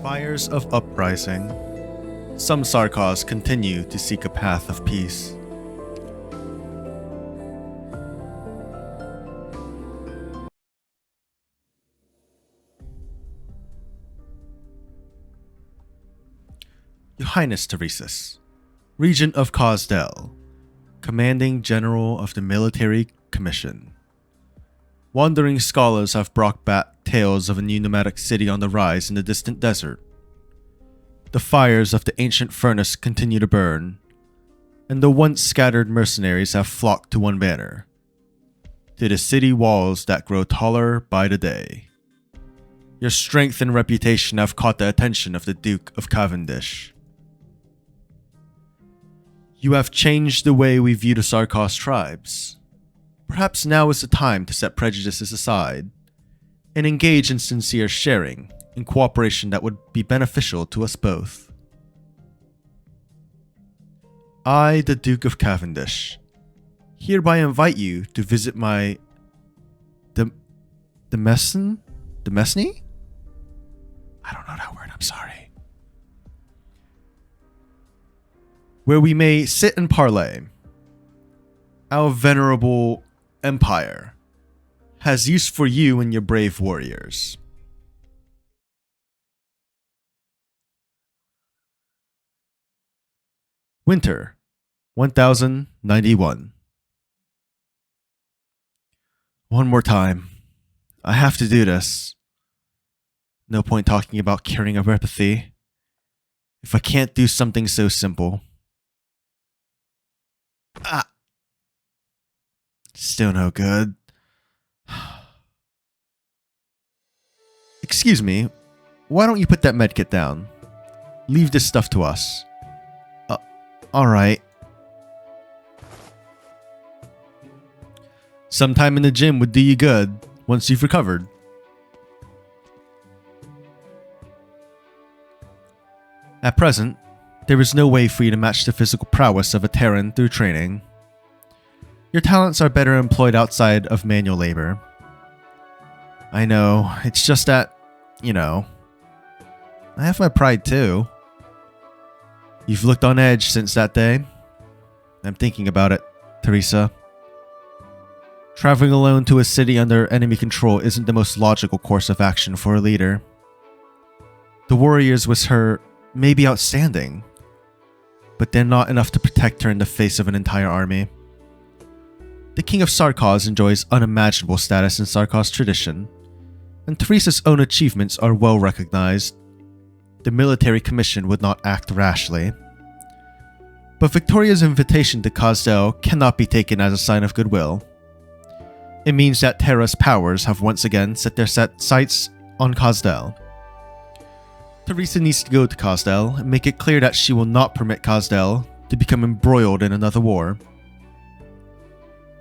Fires of uprising. Some Sarkaz continue to seek a path of peace. Your Highness Teresis, Regent of Kazdel, Commanding General of the Military Commission. Wandering scholars have brought back tales of a new nomadic city on the rise in the distant desert. The fires of the ancient furnace continue to burn, and the once scattered mercenaries have flocked to one banner, to the city walls that grow taller by the day. Your strength and reputation have caught the attention of the Duke of Cavendish. You have changed the way we view the Sarkaz tribes. Perhaps now is the time to set prejudices aside and engage in sincere sharing and cooperation that would be beneficial to us both. I, the Duke of Cavendish, hereby invite you to visit my Demesne? I don't know that word, I'm sorry. Where we may sit and parley. Our venerable empire has use for you and your brave warriors. Winter, 1091. One more time. I have to do this. No point talking about curing of apathy if I can't do something so simple. Still no good. Excuse me, why don't you put that medkit down? Leave this stuff to us. Alright. Sometime in the gym would do you good once you've recovered. At present, there is no way for you to match the physical prowess of a Terran through training. Your talents are better employed outside of manual labor. I know, it's just that, I have my pride too. You've looked on edge since that day. I'm thinking about it, Teresa. Traveling alone to a city under enemy control isn't the most logical course of action for a leader. The warriors with her may be outstanding, but they're not enough to protect her in the face of an entire army. The King of Sarkaz enjoys unimaginable status in Sarkaz tradition, and Teresa's own achievements are well recognized. The military commission would not act rashly. But Victoria's invitation to Kazdel cannot be taken as a sign of goodwill. It means that Terra's powers have once again set their sights on Kazdel. Teresa needs to go to Kazdel and make it clear that she will not permit Kazdel to become embroiled in another war.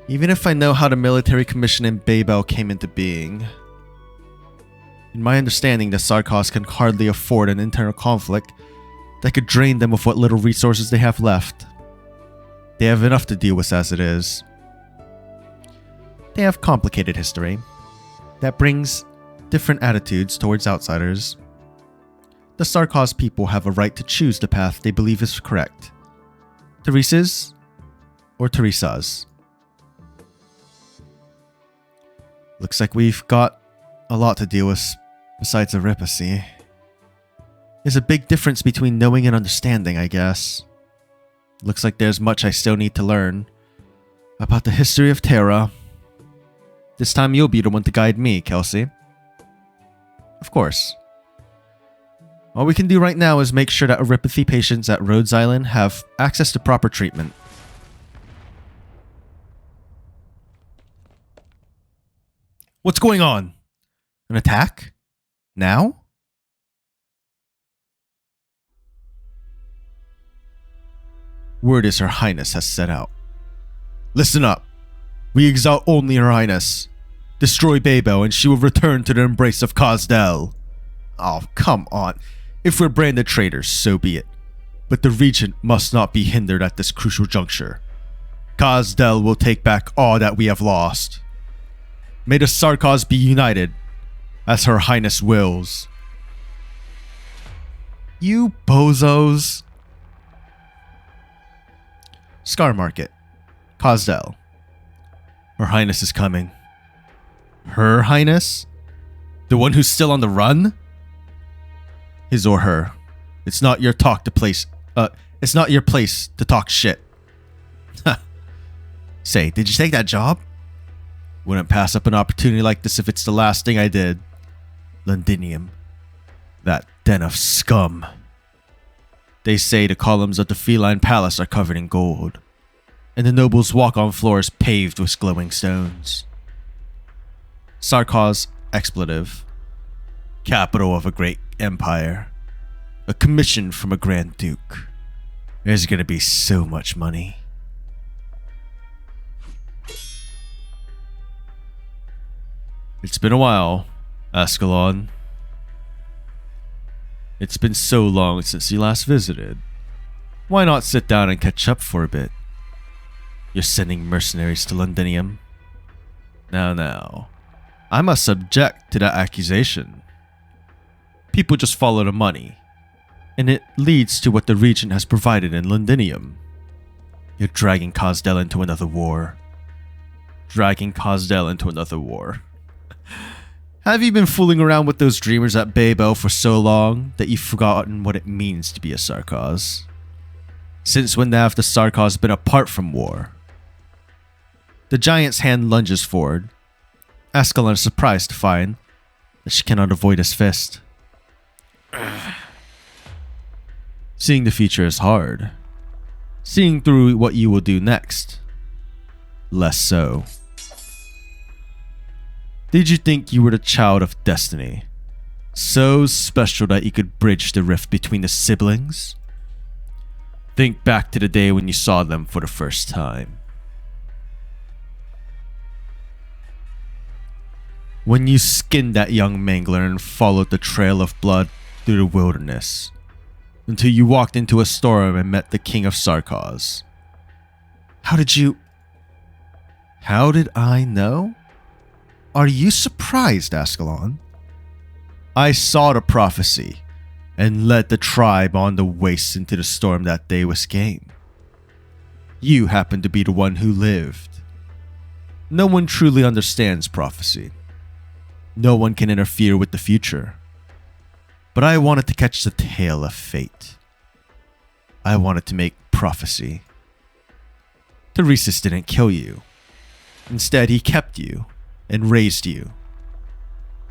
Even if I know how the military commission in Babel came into being, in my understanding, the Sarkaz can hardly afford an internal conflict that could drain them of what little resources they have left. They have enough to deal with as it is. They have complicated history that brings different attitudes towards outsiders. The Sarkaz people have a right to choose the path they believe is correct. Teresa's or Teresa's. Looks like we've got a lot to deal with besides aripacy. There's a big difference between knowing and understanding, I guess. Looks like there's much I still need to learn about the history of Terra. This time you'll be the one to guide me, Kelsey. Of course. All we can do right now is make sure that aripathy patients at Rhodes Island have access to proper treatment. What's going on? An attack? Now? Word is Her Highness has set out. Listen up. We exalt only Her Highness. Destroy Babel and she will return to the embrace of Kazdel. Oh, come on. If we're branded traitors, so be it. But the Regent must not be hindered at this crucial juncture. Kazdel will take back all that we have lost. May the Sarkaz be united, as Her Highness wills. You bozos. Scar Market. Kazdel. Her Highness is coming. Her Highness? The one who's still on the run? His or her. It's not your it's not your place to talk shit. Say, did you take that job? Wouldn't pass up an opportunity like this if it's the last thing I did. Londinium. That den of scum. They say the columns of the feline palace are covered in gold, and the nobles walk on floors paved with glowing stones. Sarkaz expletive. Capital of a great empire. A commission from a Grand Duke. There's gonna be so much money. It's been a while, Ascalon. It's been so long since you last visited. Why not sit down and catch up for a bit? You're sending mercenaries to Londinium. Now. I must object to that accusation. People just follow the money, and it leads to what the regent has provided in Londinium. You're dragging Kazdel into another war. Have you been fooling around with those dreamers at Babel for so long that you've forgotten what it means to be a Sarkaz? Since when have the Sarkaz been apart from war? The giant's hand lunges forward. Ascalon is surprised to find that she cannot avoid his fist. Seeing the future is hard. Seeing through what you will do next, less so. Did you think you were the child of destiny? So special that you could bridge the rift between the siblings? Think back to the day when you saw them for the first time. When you skinned that young mangler and followed the trail of blood through the wilderness, until you walked into a storm and met the king of Sarkaz. How did I know? Are you surprised, Ascalon? I saw the prophecy and led the tribe on the wastes into the storm that day was game. You happened to be the one who lived. No one truly understands prophecy. No one can interfere with the future. But I wanted to catch the tail of fate. I wanted to make prophecy. Theresis didn't kill you. Instead, he kept you and raised you.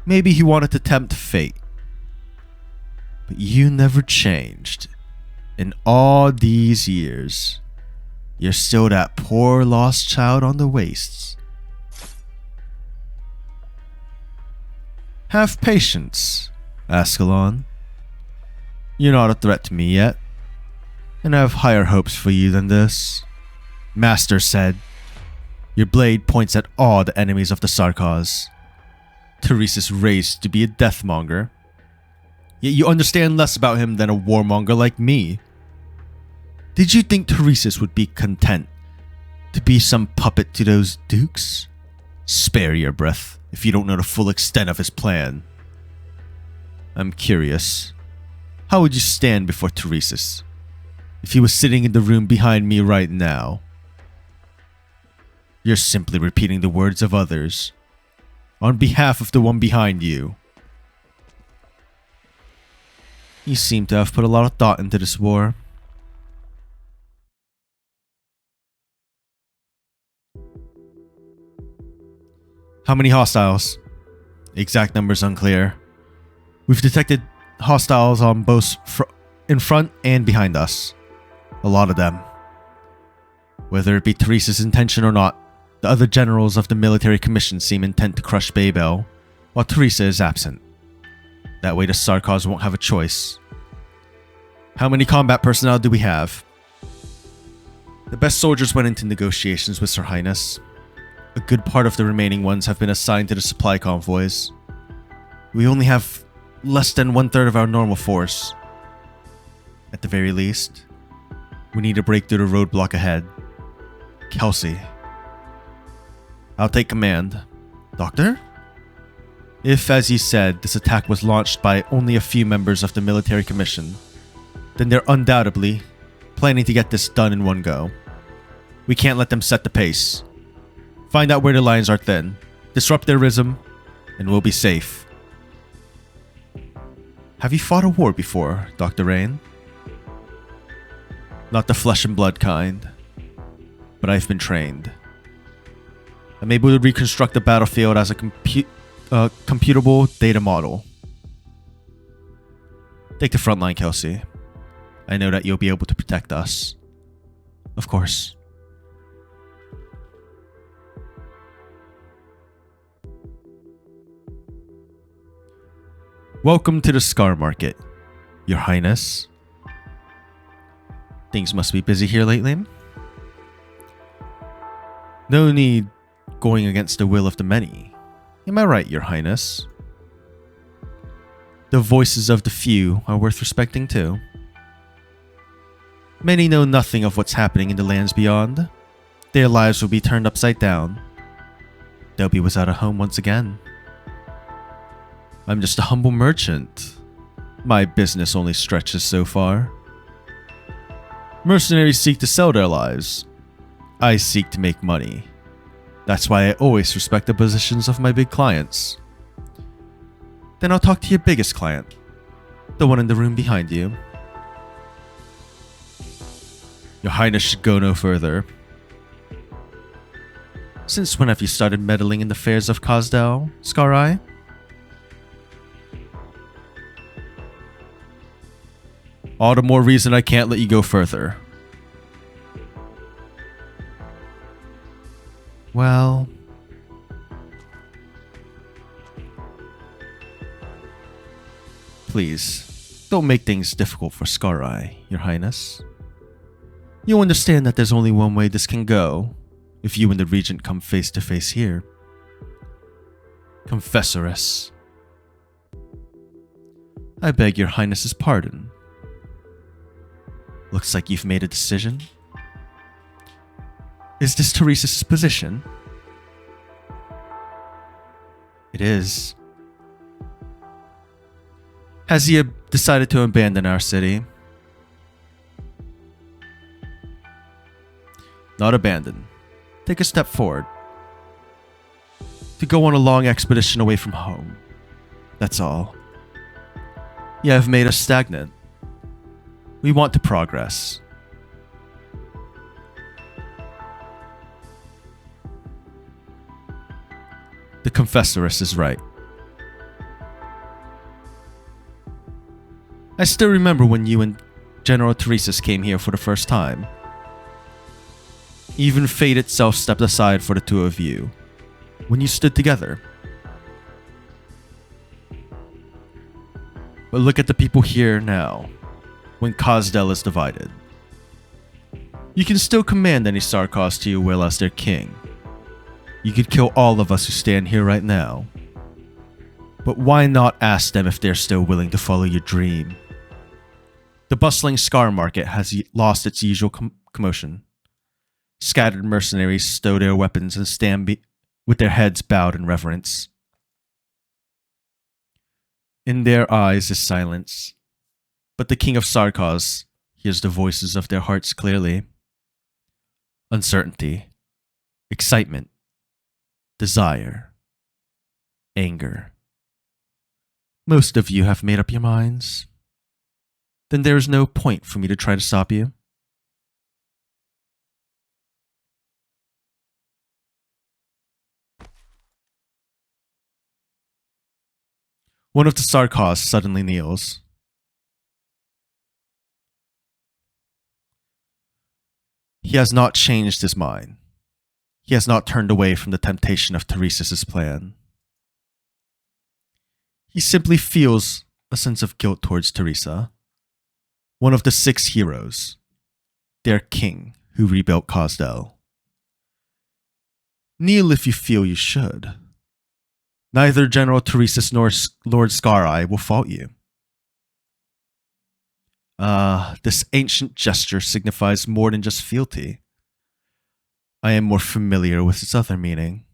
Maybe he wanted to tempt fate. But you never changed. In all these years, you're still that poor lost child on the wastes. Have patience, Ascalon. You're not a threat to me yet, and I have higher hopes for you than this. Master said, your blade points at all the enemies of the Sarkaz. Theresis raised to be a deathmonger, yet you understand less about him than a warmonger like me. Did you think Theresis would be content to be some puppet to those dukes? Spare your breath if you don't know the full extent of his plan. I'm curious. How would you stand before Theresis if he was sitting in the room behind me right now? You're simply repeating the words of others on behalf of the one behind you. You seem to have put a lot of thought into this war. How many hostiles? Exact numbers unclear. We've detected hostiles on both in front and behind us. A lot of them. Whether it be Theresis' intention or not, the other generals of the military commission seem intent to crush Babel, while Theresa is absent. That way the Sarkaz won't have a choice. How many combat personnel do we have? The best soldiers went into negotiations with Her Highness. A good part of the remaining ones have been assigned to the supply convoys. We only have less than 1/3 of our normal force. At the very least, we need to break through the roadblock ahead. Kelsey. I'll take command. Doctor? If, as you said, this attack was launched by only a few members of the military commission, then they're undoubtedly planning to get this done in one go. We can't let them set the pace. Find out where the lines are thin, disrupt their rhythm, and we'll be safe. Have you fought a war before, Dr. Rain? Not the flesh and blood kind, but I've been trained. I'm able to reconstruct the battlefield as a computable data model. Take the front line, Kelsey. I know that you'll be able to protect us. Of course. Welcome to the Scar Market, Your Highness. Things must be busy here lately. No need going against the will of the many. Am I right, Your Highness? The voices of the few are worth respecting too. Many know nothing of what's happening in the lands beyond. Their lives will be turned upside down. They'll be without a home once again. I'm just a humble merchant. My business only stretches so far. Mercenaries seek to sell their lives. I seek to make money. That's why I always respect the positions of my big clients. Then I'll talk to your biggest client, the one in the room behind you. Your Highness should go no further. Since when have you started meddling in the affairs of Khosdal, Scar-Eye? All the more reason I can't let you go further. Well... Please, don't make things difficult for Scar-Eye, Your Highness. You'll understand that there's only one way this can go, if you and the Regent come face to face here. Confessoress. I beg Your Highness's pardon. Looks like you've made a decision. Is this Teresa's position? It is. Has he decided to abandon our city? Not abandon. Take a step forward. To go on a long expedition away from home. That's all. You have made us stagnant. We want to progress. The Confessoress is right. I still remember when you and General Teresa's came here for the first time. Even fate itself stepped aside for the two of you, when you stood together. But look at the people here now, when Khosdal is divided. You can still command any Sarkaz to your will as their king. You could kill all of us who stand here right now. But why not ask them if they're still willing to follow your dream? The bustling Scar Market has lost its usual commotion. Scattered mercenaries stow their weapons and stand with their heads bowed in reverence. In their eyes is silence, but the King of Sarkaz hears the voices of their hearts clearly. Uncertainty, excitement, desire, anger. Most of you have made up your minds. Then there is no point for me to try to stop you. One of the Sarkaz suddenly kneels. He has not changed his mind. He has not turned away from the temptation of Teresa's plan. He simply feels a sense of guilt towards Teresa, one of the 6 heroes, their king who rebuilt Khosdal. Kneel if you feel you should. Neither General Teresa's nor Lord Scar-Eye will fault you. This ancient gesture signifies more than just fealty. I am more familiar with its other meaning.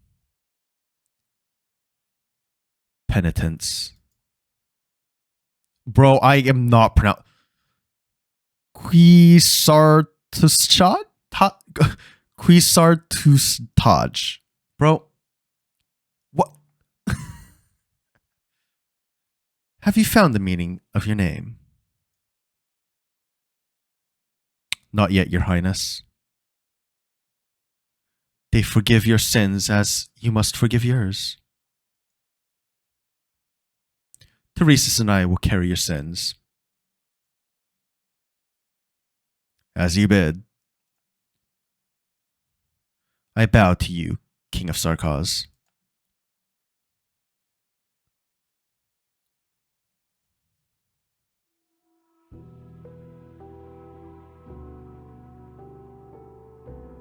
Penitence. Bro, I am not Quisartustaj? Quisartustaj. Bro, what? Have you found the meaning of your name? Not yet, Your Highness. They forgive your sins as you must forgive yours. Teresis and I will carry your sins. As you bid. I bow to you, King of Sarkaz.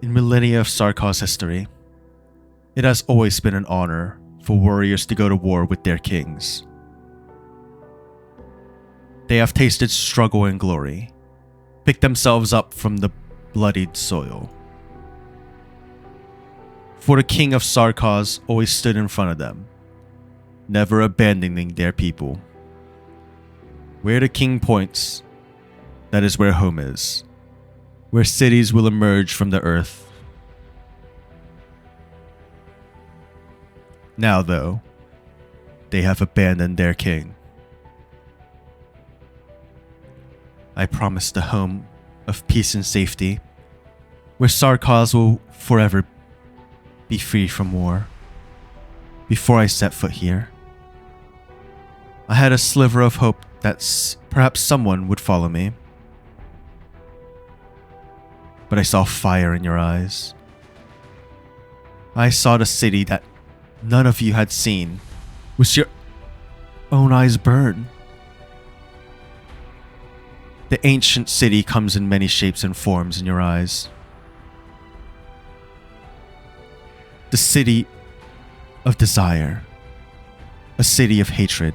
In millennia of Sarkaz history, it has always been an honor for warriors to go to war with their kings. They have tasted struggle and glory, picked themselves up from the bloodied soil. For the king of Sarkaz always stood in front of them, never abandoning their people. Where the king points, that is where home is, where cities will emerge from the earth. Now, though, they have abandoned their king. I promised a home of peace and safety, where Sarkaz will forever be free from war. Before I set foot here, I had a sliver of hope that perhaps someone would follow me. But I saw fire in your eyes. I saw the city that none of you had seen with your own eyes burn. The ancient city comes in many shapes and forms in your eyes. The city of desire. A city of hatred.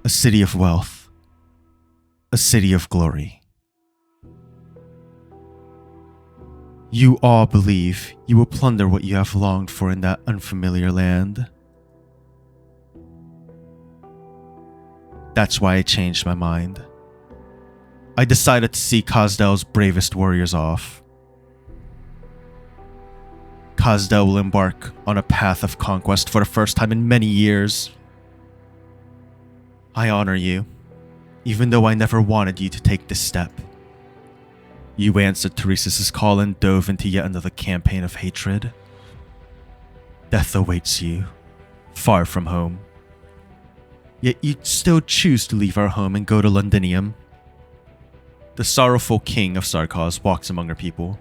A city of wealth. A city of glory. You all believe you will plunder what you have longed for in that unfamiliar land. That's why I changed my mind. I decided to see Khaz'dal's bravest warriors off. Khaz'dal will embark on a path of conquest for the first time in many years. I honor you, even though I never wanted you to take this step. You answered Teresis' call and dove into yet another campaign of hatred. Death awaits you, far from home. Yet you still choose to leave our home and go to Londinium. The sorrowful king of Sarkaz walks among her people,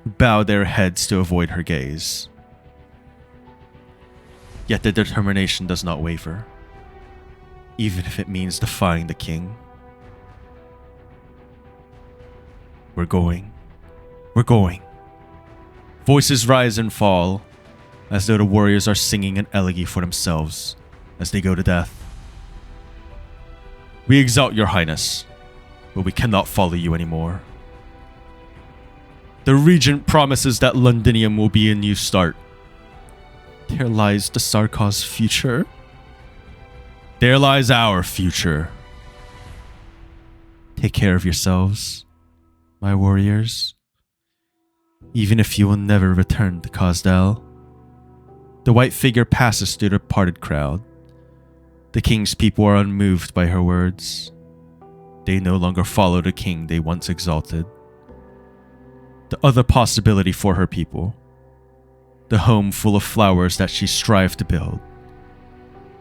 who bow their heads to avoid her gaze. Yet the determination does not waver, even if it means defying the king. We're going. We're going. Voices rise and fall, as though the warriors are singing an elegy for themselves as they go to death. We exalt your highness, but we cannot follow you anymore. The regent promises that Londinium will be a new start. There lies the Sarkaz future. There lies our future. Take care of yourselves, my warriors. Even if you will never return to Khaz'dal. The white figure passes through the parted crowd. The king's people are unmoved by her words. They no longer follow the king they once exalted. The other possibility for her people, the home full of flowers that she strived to build,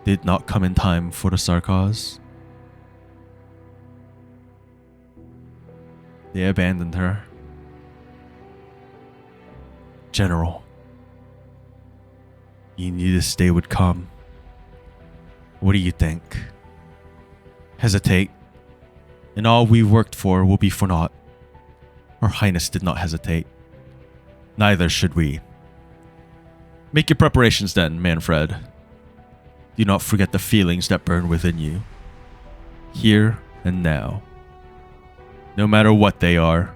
did not come in time for the Sarkaz. They abandoned her. General, you knew this day would come. What do you think? Hesitate, and all we worked for will be for naught. Her Highness did not hesitate. Neither should we. Make your preparations then, Manfred. Do not forget the feelings that burn within you, here and now, no matter what they are.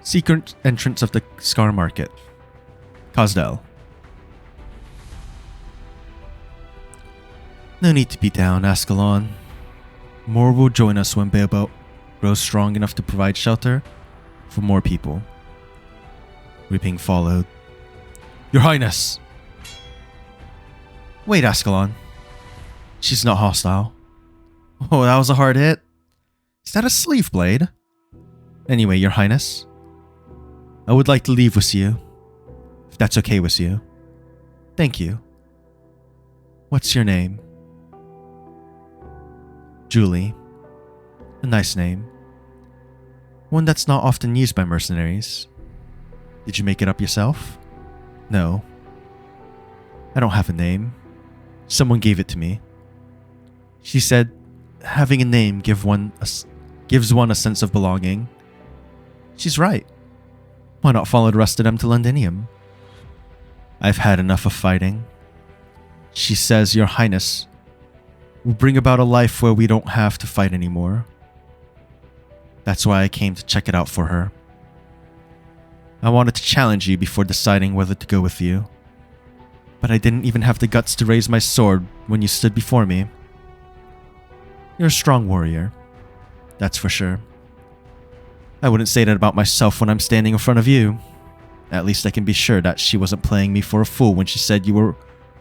Secret entrance of the Scar Market. Khaz'dal. No need to be down, Ascalon. More will join us when Babel grows strong enough to provide shelter for more people. Weeping followed. Your Highness! Wait, Ascalon. She's not hostile. Oh, that was a hard hit. Is that a sleeve blade? Anyway, Your Highness, I would like to leave with you, if that's okay with you. Thank you. What's your name? Julie. A nice name. One that's not often used by mercenaries. Did you make it up yourself? No. I don't have a name. Someone gave it to me. She said, having a name gives one a sense of belonging. She's right. Why not follow the rest of them to Londinium? I've had enough of fighting. She says Your Highness will bring about a life where we don't have to fight anymore. That's why I came to check it out for her. I wanted to challenge you before deciding whether to go with you. But I didn't even have the guts to raise my sword when you stood before me. You're a strong warrior. That's for sure. I wouldn't say that about myself when I'm standing in front of you. At least I can be sure that she wasn't playing me for a fool when she said you were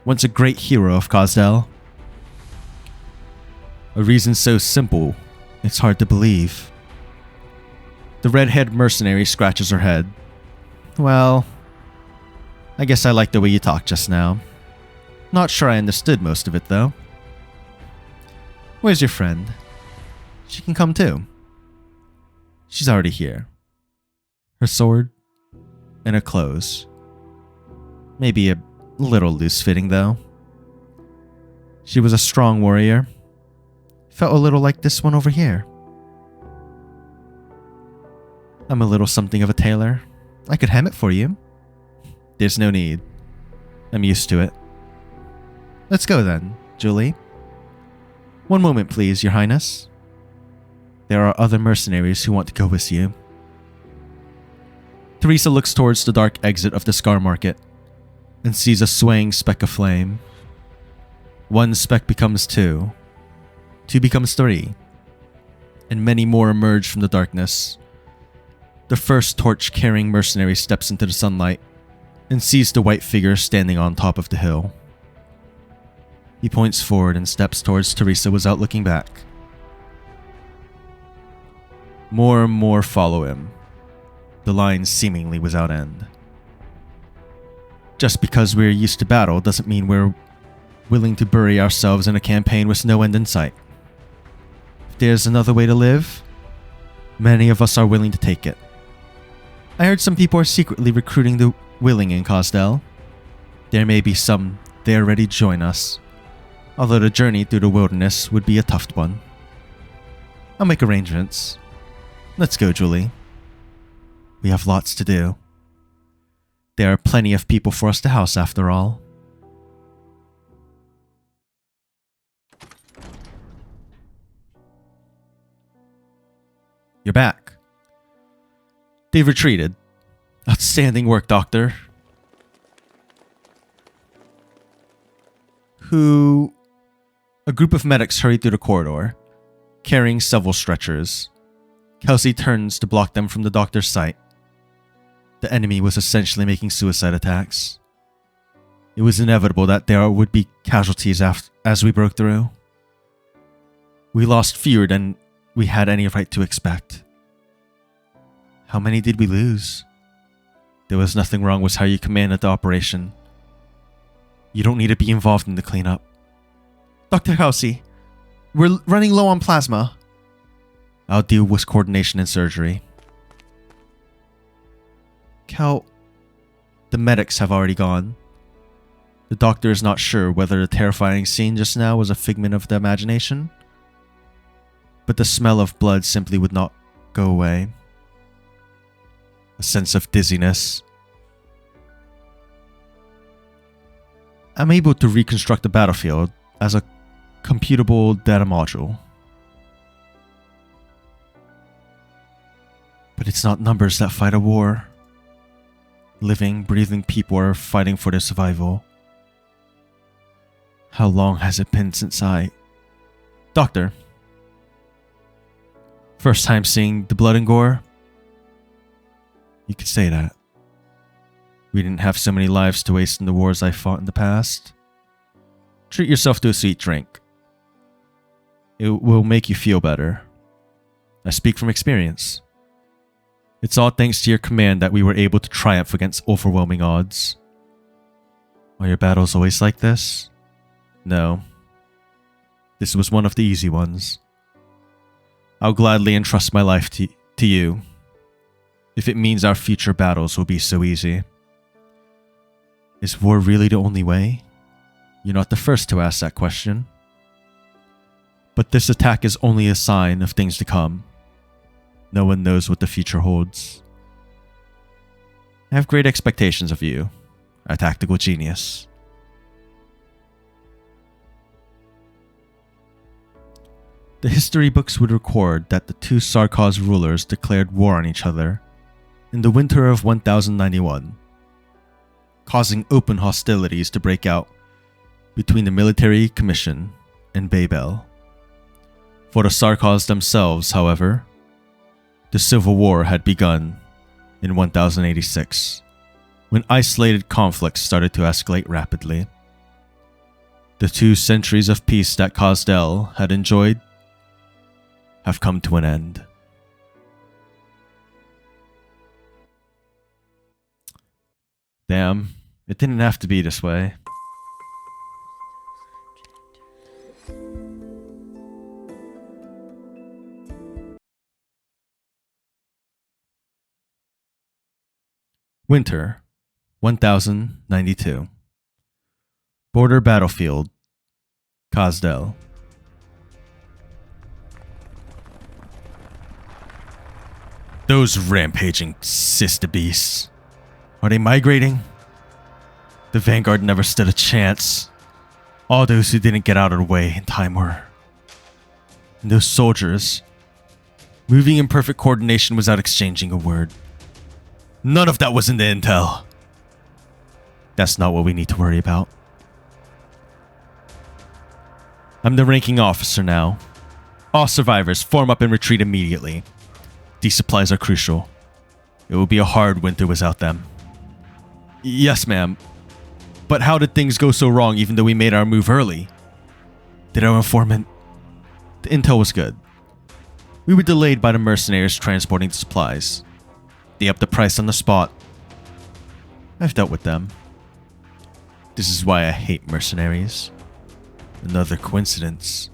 once a great hero of Khosdel. A reason so simple, it's hard to believe. The red-haired mercenary scratches her head. Well, I guess I like the way you talked just now. Not sure I understood most of it, though. Where's your friend? She can come too. She's already here. Her sword and her clothes. Maybe a little loose-fitting, though. She was a strong warrior. Felt a little like this one over here. I'm a little something of a tailor. I could hem it for you. There's no need. I'm used to it. Let's go then, Julie. One moment, please, Your Highness. There are other mercenaries who want to go with you. Teresa looks towards the dark exit of the Scar Market and sees a swaying speck of flame. One speck becomes two. Two becomes three. And many more emerge from the darkness. The first torch-carrying mercenary steps into the sunlight and sees the white figure standing on top of the hill. He points forward and steps towards Teresa without looking back. More and more follow him, the line seemingly without end. Just because we're used to battle doesn't mean we're willing to bury ourselves in a campaign with no end in sight. If there's another way to live, many of us are willing to take it. I heard some people are secretly recruiting the willing in Khosdel. There may be some there ready to join us, although the journey through the wilderness would be a tough one. I'll make arrangements. Let's go, Julie. We have lots to do. There are plenty of people for us to house after all. You're back. They've retreated. Outstanding work, Doctor. A group of medics hurry through the corridor, carrying several stretchers. Kelsey turns to block them from the doctor's sight. The enemy was essentially making suicide attacks. It was inevitable that there would be casualties as we broke through. We lost fewer than we had any right to expect. How many did we lose? There was nothing wrong with how you commanded the operation. You don't need to be involved in the cleanup. Dr. Kelsey, we're running low on plasma. I'll deal with coordination and surgery. Cal, the medics have already gone. The doctor is not sure whether the terrifying scene just now was a figment of the imagination, but the smell of blood simply would not go away. A sense of dizziness. I'm able to reconstruct the battlefield as a computable data module. But it's not numbers that fight a war. Living, breathing people are fighting for their survival. How long has it been since I... Doctor. First time seeing the blood and gore? You could say that. We didn't have so many lives to waste in the wars I fought in the past. Treat yourself to a sweet drink. It will make you feel better. I speak from experience. It's all thanks to your command that we were able to triumph against overwhelming odds. Are your battles always like this? No. This was one of the easy ones. I'll gladly entrust my life to you, if it means our future battles will be so easy. Is war really the only way? You're not the first to ask that question. But this attack is only a sign of things to come. No one knows what the future holds. I have great expectations of you, a tactical genius. The history books would record that the two Sarkaz rulers declared war on each other in the winter of 1091, causing open hostilities to break out between the military commission and Babel. For the Sarkaz themselves, however, the civil war had begun in 1086, when isolated conflicts started to escalate rapidly. The 2 centuries of peace that Kazdel had enjoyed have come to an end. Damn, it didn't have to be this way. Winter, 1092. Border battlefield, Kazdel. Those rampaging sister beasts. Are they migrating? The Vanguard never stood a chance. All those who didn't get out of the way in time were. And those soldiers, moving in perfect coordination without exchanging a word. None of that was in the intel. That's not what we need to worry about. I'm the ranking officer now. All survivors, form up and retreat immediately. These supplies are crucial. It will be a hard winter without them. Yes, ma'am. But how did things go so wrong even though we made our move early? Did our informant... The intel was good. We were delayed by the mercenaries transporting the supplies. They upped the price on the spot. I've dealt with them. This is why I hate mercenaries. Another coincidence.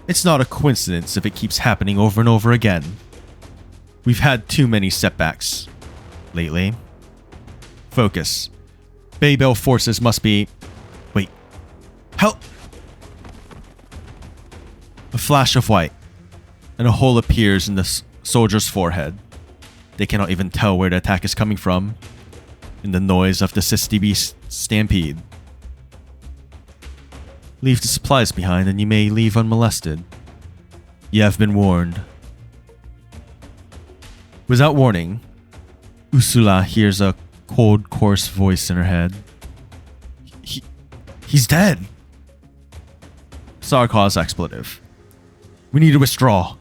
It's not a coincidence if it keeps happening over and over again. We've had too many setbacks lately. Focus. Babel forces must be... Wait. Help! A flash of white, and a hole appears in the soldier's forehead. They cannot even tell where the attack is coming from, in the noise of the Sisti Beast stampede. Leave the supplies behind and you may leave unmolested. You have been warned. Without warning, Ursula hears a cold, coarse voice in her head. He's dead! Sarkaz expletive. We need to withdraw.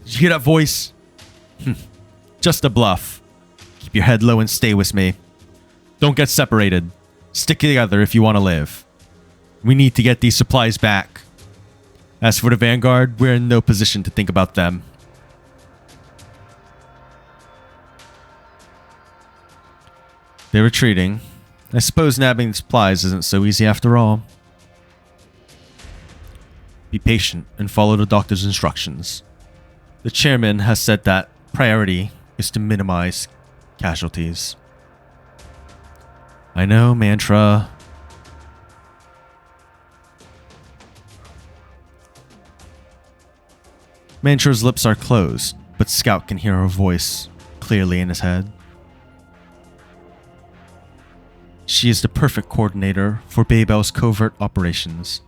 Did you hear that voice? Just a bluff. Keep your head low and stay with me. Don't get separated. Stick together if you want to live. We need to get these supplies back. As for the Vanguard, we're in no position to think about them. They're retreating. I suppose nabbing the supplies isn't so easy after all. Be patient and follow the doctor's instructions. The chairman has said that priority is to minimize casualties. I know, mantra. Mantra's lips are closed, but Scout can hear her voice clearly in his head. She is the perfect coordinator for Babel's covert operations,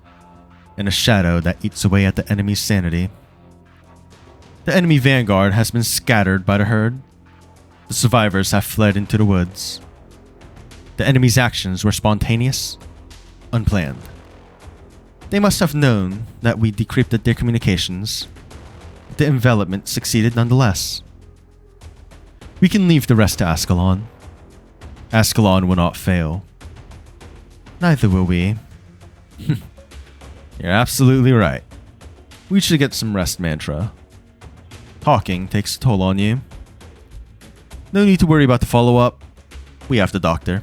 and a shadow that eats away at the enemy's sanity. The enemy vanguard has been scattered by the herd. The survivors have fled into the woods. The enemy's actions were spontaneous, unplanned. They must have known that we decrypted their communications. The envelopment succeeded nonetheless. We can leave the rest to Ascalon. Ascalon will not fail. Neither will we. You're absolutely right. We should get some rest, Mantra. Talking takes a toll on you. No need to worry about the follow-up. We have the doctor.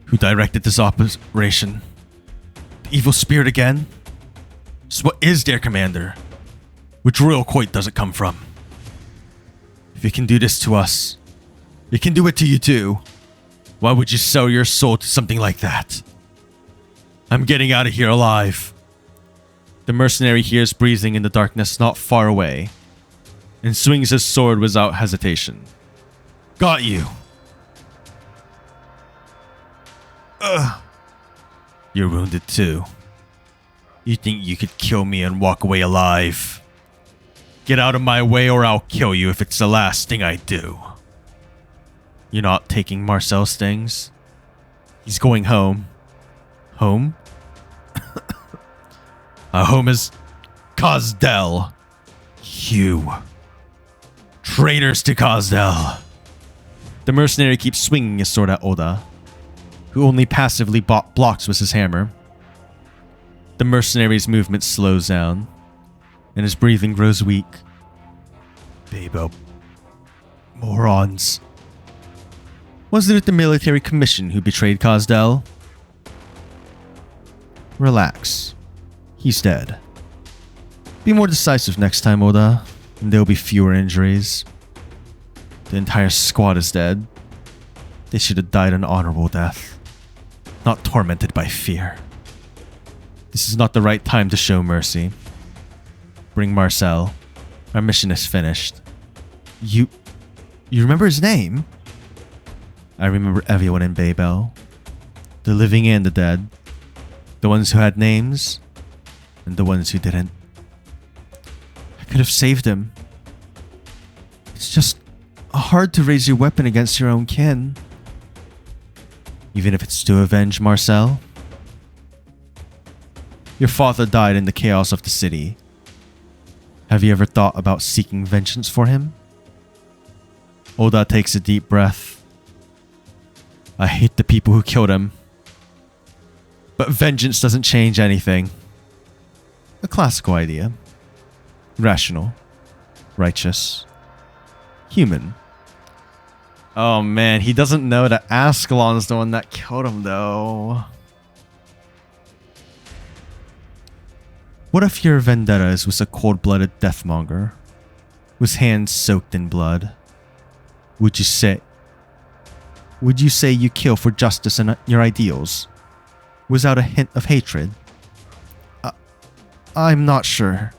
Who directed this operation? The evil spirit again? So what is their commander? Which royal court does it come from? If it can do this to us, it can do it to you too. Why would you sell your soul to something like that? I'm getting out of here alive. The mercenary hears breathing in the darkness not far away and swings his sword without hesitation. Got you. You're wounded too. You think you could kill me and walk away alive? Get out of my way or I'll kill you if it's the last thing I do. You're not taking Marcel's things. He's going home. Home? Our home is Kazdel. You. Traitors to Kazdel. The mercenary keeps swinging his sword at Oda, who only passively blocks with his hammer. The mercenary's movement slows down, and his breathing grows weak. Babel. Morons. Was it the military commission who betrayed Kazdel? Relax. He's dead. Be more decisive next time, Oda, and there'll be fewer injuries. The entire squad is dead. They should have died an honorable death, not tormented by fear. This is not the right time to show mercy. Bring Marcel. Our mission is finished. You remember his name? I remember everyone in Babel. The living and the dead. The ones who had names, and the ones who didn't. I could have saved him. It's just hard to raise your weapon against your own kin. Even if it's to avenge Marcel. Your father died in the chaos of the city. Have you ever thought about seeking vengeance for him? Oda takes a deep breath. I hate the people who killed him. But vengeance doesn't change anything. A classical idea. Rational. Righteous. Human. Oh man, he doesn't know that Ascalon's the one that killed him though. What if your vendetta is with a cold-blooded deathmonger, with hands soaked in blood? Would you say you kill for justice and your ideals, without a hint of hatred? I'm not sure.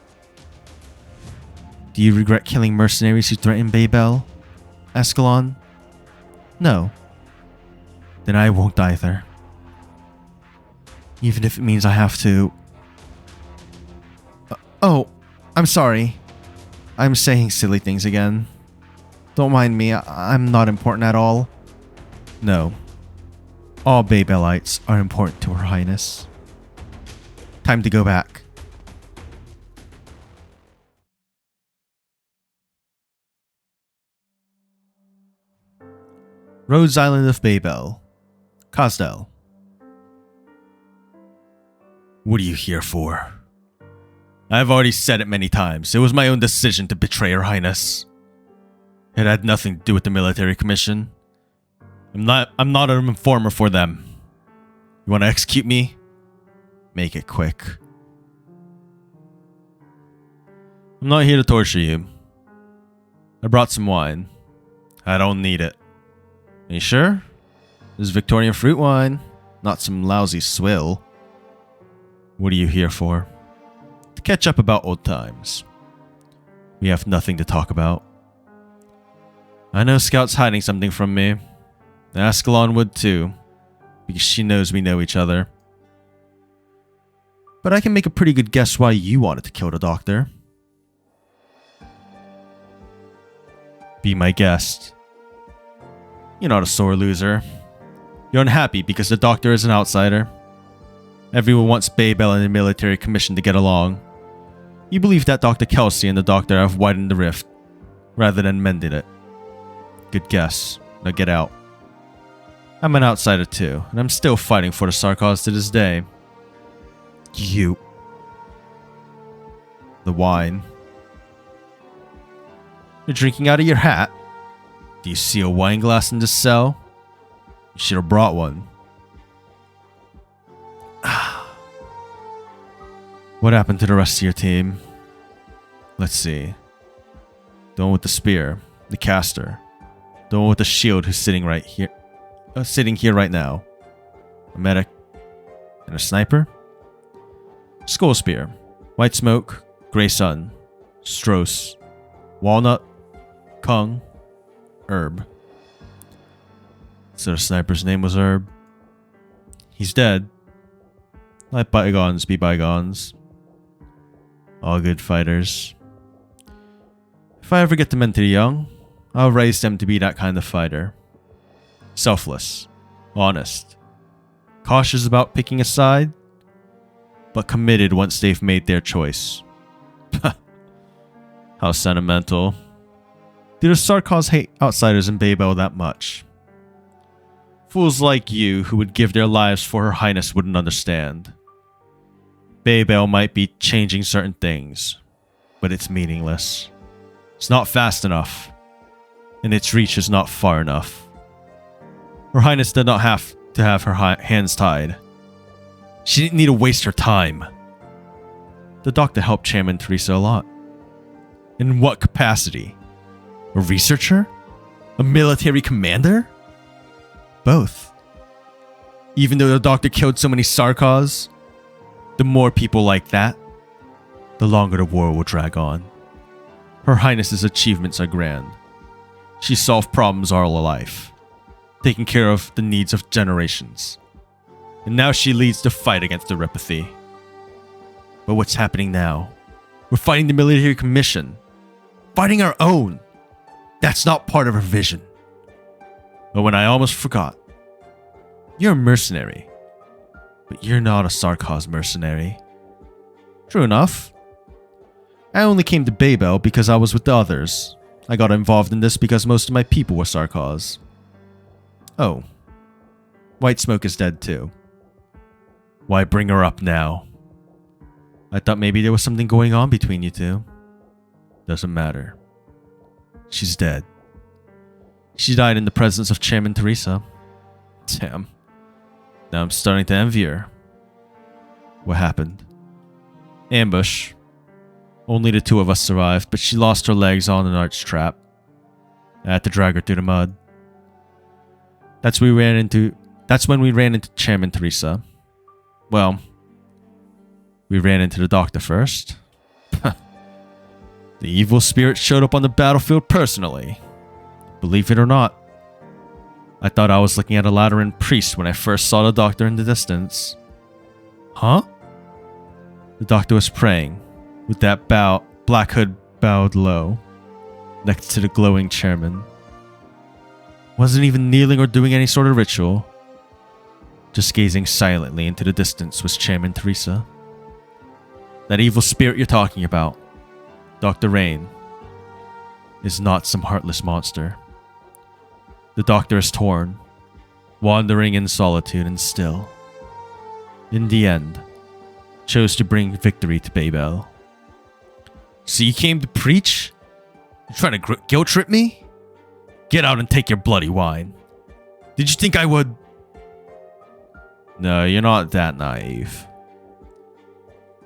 Do you regret killing mercenaries who threaten Babel, Ascalon? No. Then I won't either. Even if it means I have to... Oh, I'm sorry. I'm saying silly things again. Don't mind me, I'm not important at all. No. All Babelites are important to Her Highness. Time to go back. Rhodes Island of Babel. Kazdel. What are you here for? I've already said it many times. It was my own decision to betray Her Highness. It had nothing to do with the military commission. I'm not an informer for them. You want to execute me? Make it quick. I'm not here to torture you. I brought some wine. I don't need it. Are you sure? This is Victorian fruit wine, not some lousy swill. What are you here for? To catch up about old times. We have nothing to talk about. I know Scout's hiding something from me. Ascalon would too, because she knows we know each other. But I can make a pretty good guess why you wanted to kill the doctor. Be my guest. You're not a sore loser. You're unhappy because the doctor is an outsider. Everyone wants Babel and the military commission to get along. You believe that Dr. Kal'tsit and the doctor have widened the rift, rather than mended it. Good guess. Now get out. I'm an outsider too, and I'm still fighting for the Sarkaz to this day. You. The wine. You're drinking out of your hat? Do you see a wine glass in this cell? You should have brought one. What happened to the rest of your team? Let's see. The one with the spear, the caster. The one with the shield who's sitting right here. Sitting here right now. A medic. And a sniper? Skull spear. White smoke. Grey sun. Stross. Walnut. Kung. Herb. So the sniper's name was Herb. He's dead. Let bygones be bygones. All good fighters. If I ever get the mentally young, I'll raise them to be that kind of fighter. Selfless. Honest. Cautious about picking a side, but committed once they've made their choice. How sentimental. Do the Sarkaz hate outsiders in Babel that much? Fools like you who would give their lives for Her Highness wouldn't understand. Babel might be changing certain things, but it's meaningless. It's not fast enough, and its reach is not far enough. Her Highness did not have to have her hands tied. She didn't need to waste her time. The doctor helped Chairman Teresa a lot. In what capacity? A researcher? A military commander? Both. Even though the doctor killed so many Sarkaz, the more people like that, the longer the war will drag on. Her Highness's achievements are grand. She solved problems all her life, taking care of the needs of generations. And now she leads the fight against the Repathy. But what's happening now? We're fighting the military commission. Fighting our own. That's not part of her vision. But when I almost forgot, you're a mercenary. But you're not a Sarkaz mercenary. True enough. I only came to Babel because I was with the others. I got involved in this because most of my people were Sarkaz. Oh. White Smoke is dead too. Why bring her up now? I thought maybe there was something going on between you two. Doesn't matter. She's dead. She died in the presence of Chairman Teresa. Damn. Now I'm starting to envy her. What happened? Ambush. Only the two of us survived, but she lost her legs on an arch trap. I had to drag her through the mud. That's when we ran into Chairman Teresa. Well, we ran into the doctor first. The evil spirit showed up on the battlefield personally. Believe it or not. I thought I was looking at a Lateran priest when I first saw the doctor in the distance. Huh? The doctor was praying, with that black hood bowed low, next to the glowing chairman. Wasn't even kneeling or doing any sort of ritual. Just gazing silently into the distance was Chairman Teresa. That evil spirit you're talking about, Dr. Rain, is not some heartless monster. The doctor is torn, wandering in solitude and still. In the end, chose to bring victory to Babel. So you came to preach? You trying to guilt trip me? Get out and take your bloody wine. Did you think I would? No, you're not that naive.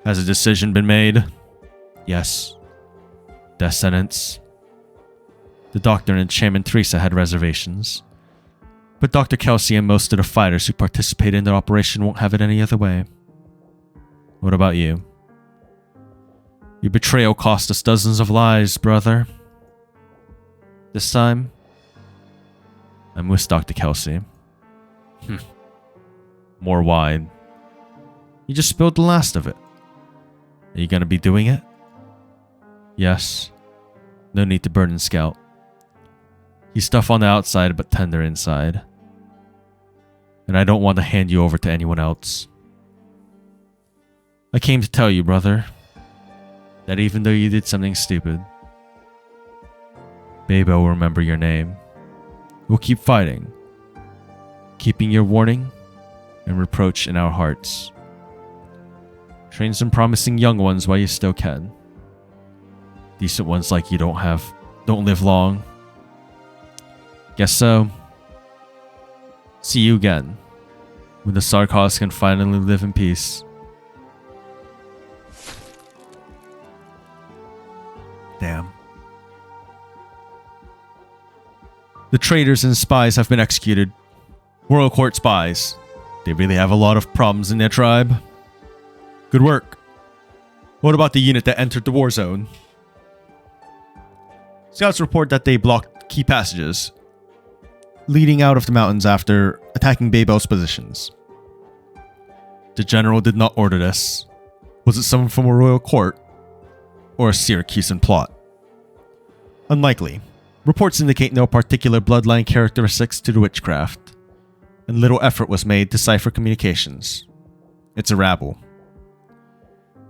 Has a decision been made? Yes. Death sentence. The doctor and Chairman Teresa had reservations. But Dr. Kal'tsit and most of the fighters who participated in the operation won't have it any other way. What about you? Your betrayal cost us dozens of lives, brother. This time, I'm with Dr. Kal'tsit. More wine. You just spilled the last of it. Are you gonna be doing it? Yes. No need to burden Scout. He's tough on the outside but tender inside. And I don't want to hand you over to anyone else. I came to tell you, brother, that even though you did something stupid, Babel will remember your name. We'll keep fighting, keeping your warning and reproach in our hearts. Train some promising young ones while you still can. Decent ones like you don't live long. Guess so. See you again, when the Sarkaz can finally live in peace. Damn. The traitors and spies have been executed. Royal Court spies. They really have a lot of problems in their tribe. Good work. What about the unit that entered the war zone? Scouts report that they blocked key passages leading out of the mountains after attacking Babel's positions. The general did not order this. Was it someone from a royal court? Or a Syracusan plot? Unlikely. Reports indicate no particular bloodline characteristics to the witchcraft, and little effort was made to cipher communications. It's a rabble.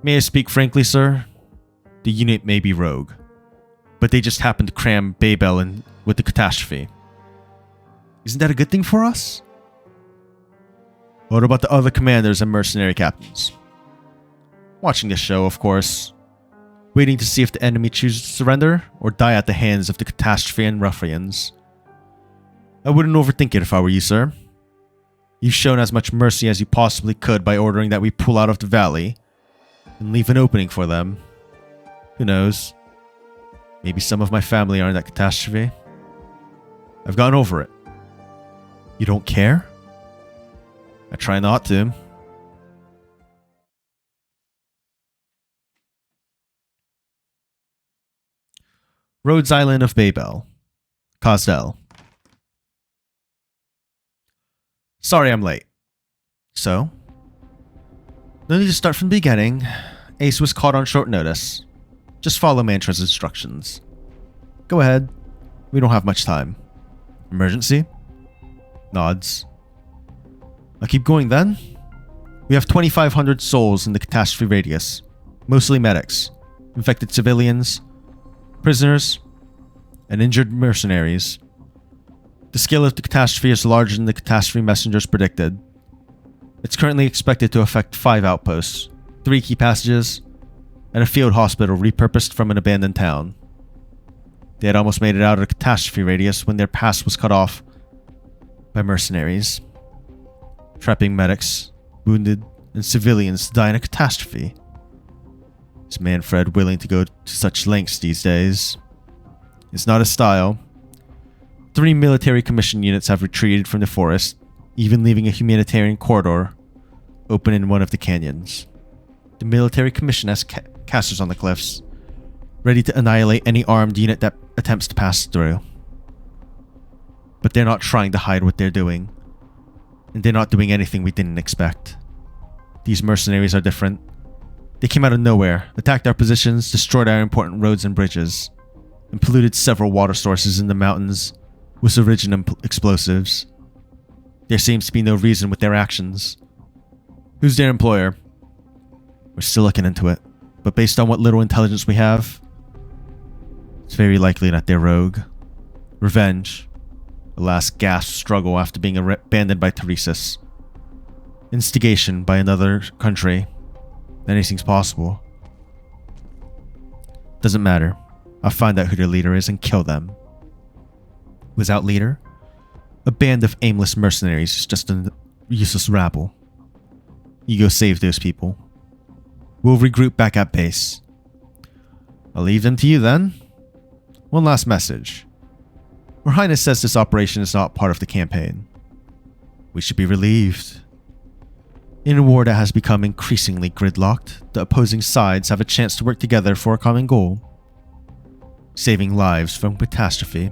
May I speak frankly, sir? The unit may be rogue, but they just happened to cram Babel in with the catastrophe. Isn't that a good thing for us? What about the other commanders and mercenary captains? Watching this show, of course. Waiting to see if the enemy chooses to surrender or die at the hands of the catastrophe and ruffians. I wouldn't overthink it if I were you, sir. You've shown as much mercy as you possibly could by ordering that we pull out of the valley and leave an opening for them. Who knows? Maybe some of my family are in that catastrophe. I've gone over it. You don't care? I try not to. Rhodes Island of Babel. Kazdel. Sorry I'm late. So? No need to start from the beginning. Ace was caught on short notice. Just follow Mantra's instructions. Go ahead. We don't have much time. Emergency? Nods. I'll keep going then. We have 2,500 souls in the catastrophe radius. Mostly medics, infected civilians, prisoners, and injured mercenaries. The scale of the catastrophe is larger than the catastrophe messengers predicted. It's currently expected to affect 5 outposts, 3 key passages, and a field hospital repurposed from an abandoned town. They had almost made it out of the catastrophe radius when their pass was cut off by mercenaries, trapping medics, wounded, and civilians to die in a catastrophe. Is Manfred willing to go to such lengths these days? It's not his style. 3 military commission units have retreated from the forest, even leaving a humanitarian corridor open in one of the canyons. The military commission has casters on the cliffs, ready to annihilate any armed unit that attempts to pass through. But they're not trying to hide what they're doing, and they're not doing anything we didn't expect. These mercenaries are different. They came out of nowhere, attacked our positions, destroyed our important roads and bridges, and polluted several water sources in the mountains with original explosives. There seems to be no reason with their actions. Who's their employer? We're still looking into it, but based on what little intelligence we have, it's very likely that they're rogue. Revenge. The last gasp struggle after being abandoned by Teresis. Instigation by another country. Anything's possible. Doesn't matter. I'll find out who their leader is and kill them. Without leader, a band of aimless mercenaries is just a useless rabble. You go save those people. We'll regroup back at base. I'll leave them to you then. One last message. Her Highness says this operation is not part of the campaign. We should be relieved. In a war that has become increasingly gridlocked, the opposing sides have a chance to work together for a common goal. Saving lives from catastrophe.